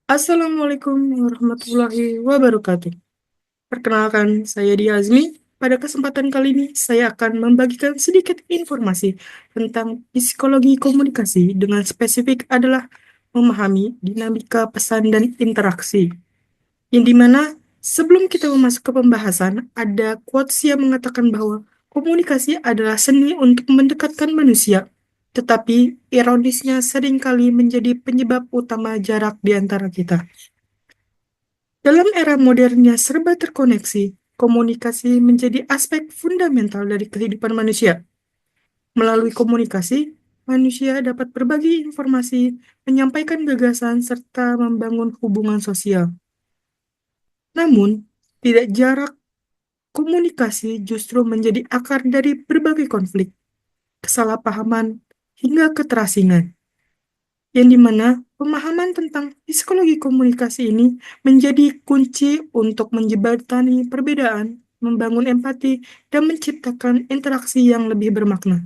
Assalamualaikum warahmatullahi wabarakatuh. Perkenalkan, saya Diazmi. Pada kesempatan kali ini, saya akan membagikan sedikit informasi tentang psikologi komunikasi dengan spesifik adalah memahami dinamika pesan dan interaksi. Yang dimana sebelum kita masuk ke pembahasan, ada quotes yang mengatakan bahwa komunikasi adalah seni untuk mendekatkan manusia, tetapi ironisnya seringkali menjadi penyebab utama jarak di antara kita. Dalam era modernnya serba terkoneksi, komunikasi menjadi aspek fundamental dari kehidupan manusia. Melalui komunikasi, manusia dapat berbagi informasi, menyampaikan gagasan, serta membangun hubungan sosial. Namun, tidak jarak komunikasi justru menjadi akar dari berbagai konflik, kesalahpahaman, hingga keterasingan, yang dimana pemahaman tentang psikologi komunikasi ini menjadi kunci untuk menjembatani perbedaan, membangun empati, dan menciptakan interaksi yang lebih bermakna.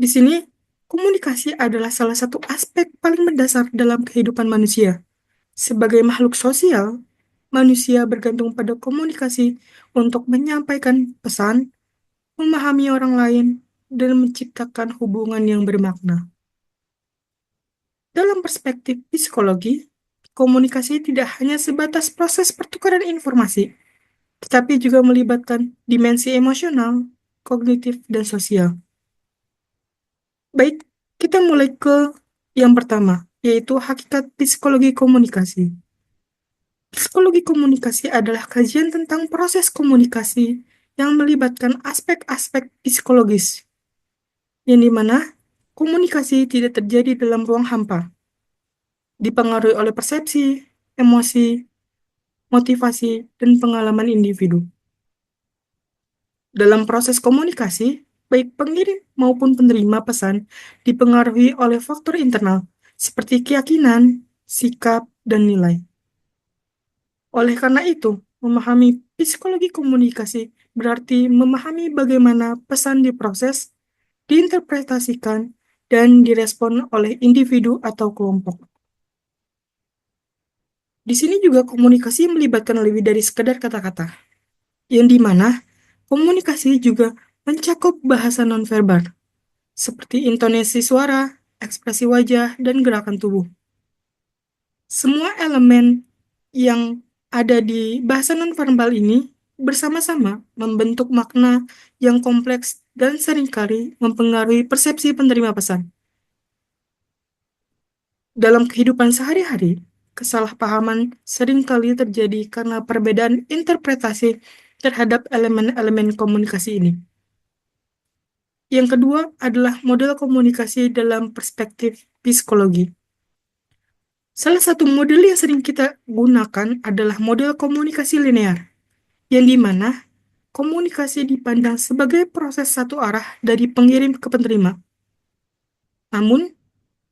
Di sini, komunikasi adalah salah satu aspek paling mendasar dalam kehidupan manusia. Sebagai makhluk sosial, manusia bergantung pada komunikasi untuk menyampaikan pesan, memahami orang lain, dan menciptakan hubungan yang bermakna. Dalam perspektif psikologi, komunikasi tidak hanya sebatas proses pertukaran informasi, tetapi juga melibatkan dimensi emosional, kognitif, dan sosial. Baik, kita mulai ke yang pertama, yaitu hakikat psikologi komunikasi. Psikologi komunikasi adalah kajian tentang proses komunikasi yang melibatkan aspek-aspek psikologis, yang dimana komunikasi tidak terjadi dalam ruang hampa, dipengaruhi oleh persepsi, emosi, motivasi, dan pengalaman individu. Dalam proses komunikasi, baik pengirim maupun penerima pesan dipengaruhi oleh faktor internal, seperti keyakinan, sikap, dan nilai. Oleh karena itu, memahami psikologi komunikasi berarti memahami bagaimana pesan diproses, diinterpretasikan, dan direspon oleh individu atau kelompok. Di sini juga komunikasi melibatkan lebih dari sekadar kata-kata, yang dimana komunikasi juga mencakup bahasa nonverbal, seperti intonasi suara, ekspresi wajah, dan gerakan tubuh. Semua elemen yang ada di bahasa nonverbal ini bersama-sama membentuk makna yang kompleks dan seringkali mempengaruhi persepsi penerima pesan. Dalam kehidupan sehari-hari, kesalahpahaman seringkali terjadi karena perbedaan interpretasi terhadap elemen-elemen komunikasi ini. Yang kedua adalah model komunikasi dalam perspektif psikologi. Salah satu model yang sering kita gunakan adalah model komunikasi linear, yang dimana komunikasi dipandang sebagai proses satu arah dari pengirim ke penerima. Namun,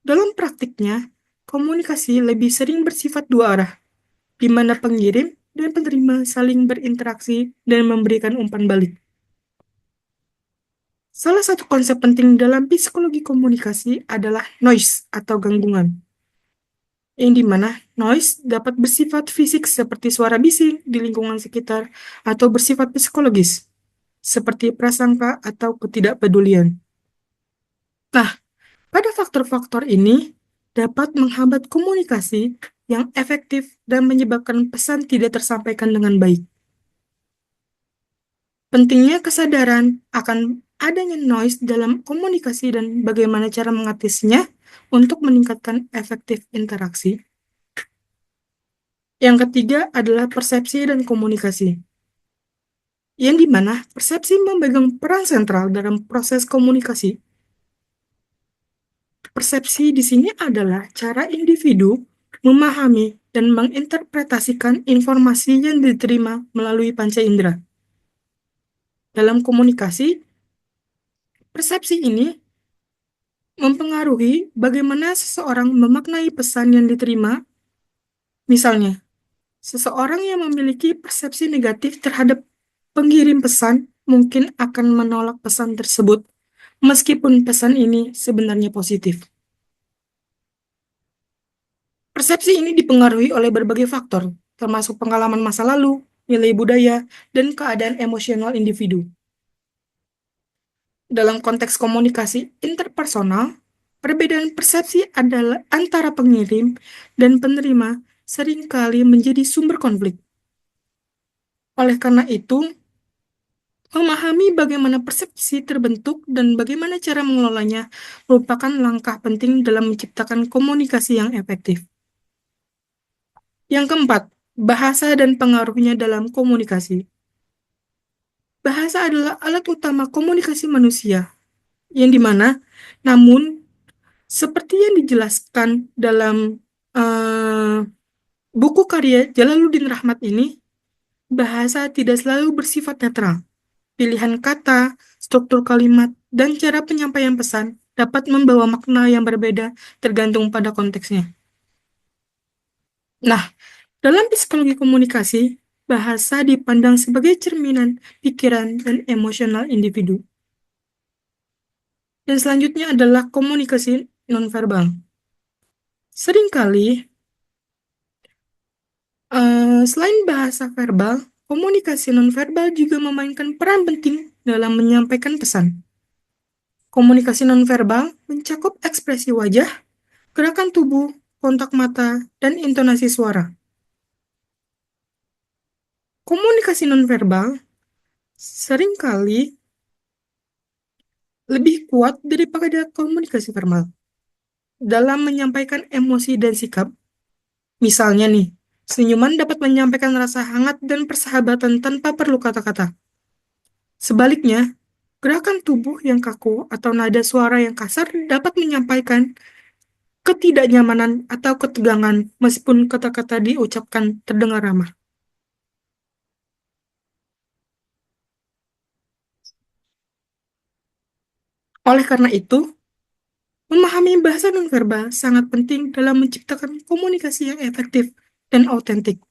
dalam praktiknya, komunikasi lebih sering bersifat dua arah, di mana pengirim dan penerima saling berinteraksi dan memberikan umpan balik. Salah satu konsep penting dalam psikologi komunikasi adalah noise atau gangguan, yang dimana noise dapat bersifat fisik seperti suara bising di lingkungan sekitar atau bersifat psikologis, seperti prasangka atau ketidakpedulian. Nah, pada faktor-faktor ini dapat menghambat komunikasi yang efektif dan menyebabkan pesan tidak tersampaikan dengan baik. Pentingnya kesadaran akan adanya noise dalam komunikasi dan bagaimana cara mengatasinya untuk meningkatkan efektif interaksi. Yang ketiga adalah persepsi dan komunikasi, yang dimana persepsi memegang peran sentral dalam proses komunikasi. Persepsi di sini adalah cara individu memahami dan menginterpretasikan informasi yang diterima melalui panca indera. Dalam komunikasi, persepsi ini mempengaruhi bagaimana seseorang memaknai pesan yang diterima. Misalnya, seseorang yang memiliki persepsi negatif terhadap pengirim pesan mungkin akan menolak pesan tersebut, meskipun pesan ini sebenarnya positif. Persepsi ini dipengaruhi oleh berbagai faktor, termasuk pengalaman masa lalu, nilai budaya, dan keadaan emosional individu. Dalam konteks komunikasi interpersonal, perbedaan persepsi adalah antara pengirim dan penerima seringkali menjadi sumber konflik. Oleh karena itu, memahami bagaimana persepsi terbentuk dan bagaimana cara mengelolanya merupakan langkah penting dalam menciptakan komunikasi yang efektif. Yang keempat, bahasa dan pengaruhnya dalam komunikasi. Bahasa adalah alat utama komunikasi manusia, yang dimana, namun, seperti yang dijelaskan dalam eh, buku karya Jalaluddin Rahmat ini, bahasa tidak selalu bersifat netral. Pilihan kata, struktur kalimat, dan cara penyampaian pesan dapat membawa makna yang berbeda tergantung pada konteksnya. Nah, dalam psikologi komunikasi, bahasa dipandang sebagai cerminan pikiran dan emosional individu. Dan selanjutnya adalah komunikasi nonverbal. Seringkali, selain bahasa verbal, komunikasi nonverbal juga memainkan peran penting dalam menyampaikan pesan. Komunikasi nonverbal mencakup ekspresi wajah, gerakan tubuh, kontak mata, dan intonasi suara. Komunikasi nonverbal seringkali lebih kuat daripada komunikasi verbal dalam menyampaikan emosi dan sikap. Misalnya nih, senyuman dapat menyampaikan rasa hangat dan persahabatan tanpa perlu kata-kata. Sebaliknya, gerakan tubuh yang kaku atau nada suara yang kasar dapat menyampaikan ketidaknyamanan atau ketegangan meskipun kata-kata diucapkan terdengar ramah. Oleh karena itu, memahami bahasa nonverbal sangat penting dalam menciptakan komunikasi yang efektif dan autentik.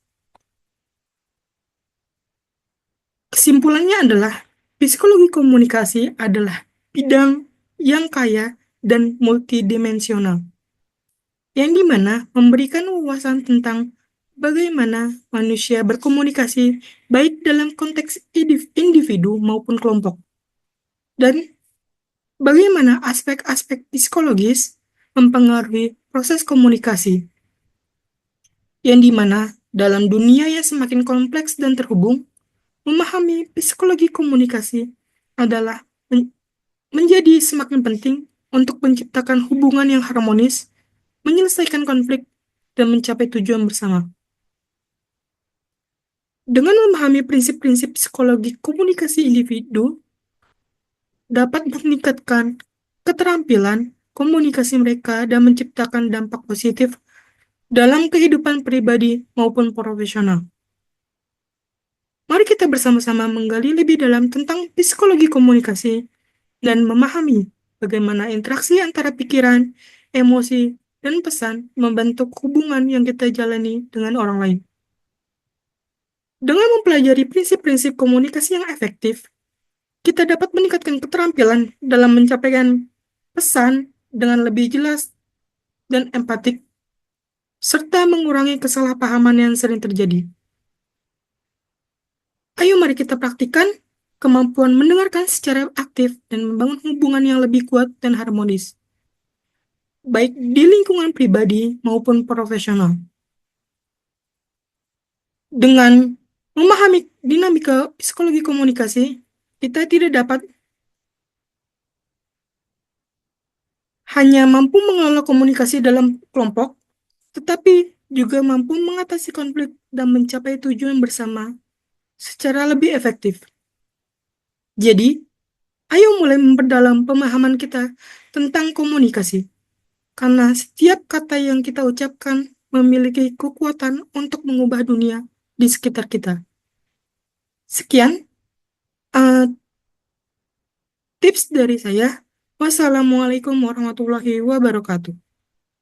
Kesimpulannya adalah, psikologi komunikasi adalah bidang yang kaya dan multidimensional, yang dimana memberikan wawasan tentang bagaimana manusia berkomunikasi baik dalam konteks individu maupun kelompok, dan bagaimana aspek-aspek psikologis mempengaruhi proses komunikasi, yang dimana dalam dunia yang semakin kompleks dan terhubung, memahami psikologi komunikasi adalah menjadi semakin penting untuk menciptakan hubungan yang harmonis, menyelesaikan konflik, dan mencapai tujuan bersama. Dengan memahami prinsip-prinsip psikologi komunikasi individu, dapat meningkatkan keterampilan komunikasi mereka dan menciptakan dampak positif dalam kehidupan pribadi maupun profesional. Mari kita bersama-sama menggali lebih dalam tentang psikologi komunikasi dan memahami bagaimana interaksi antara pikiran, emosi, dan pesan membentuk hubungan yang kita jalani dengan orang lain. Dengan mempelajari prinsip-prinsip komunikasi yang efektif, kita dapat meningkatkan keterampilan dalam menyampaikan pesan dengan lebih jelas dan empatik, serta mengurangi kesalahpahaman yang sering terjadi. Ayo mari kita praktikkan kemampuan mendengarkan secara aktif dan membangun hubungan yang lebih kuat dan harmonis, baik di lingkungan pribadi maupun profesional. Dengan memahami dinamika psikologi komunikasi, kita tidak dapat hanya mampu mengelola komunikasi dalam kelompok, tetapi juga mampu mengatasi konflik dan mencapai tujuan bersama secara lebih efektif. Jadi, ayo mulai memperdalam pemahaman kita tentang komunikasi, karena setiap kata yang kita ucapkan memiliki kekuatan untuk mengubah dunia di sekitar kita. Sekian eh, tips dari saya. Wassalamualaikum warahmatullahi wabarakatuh.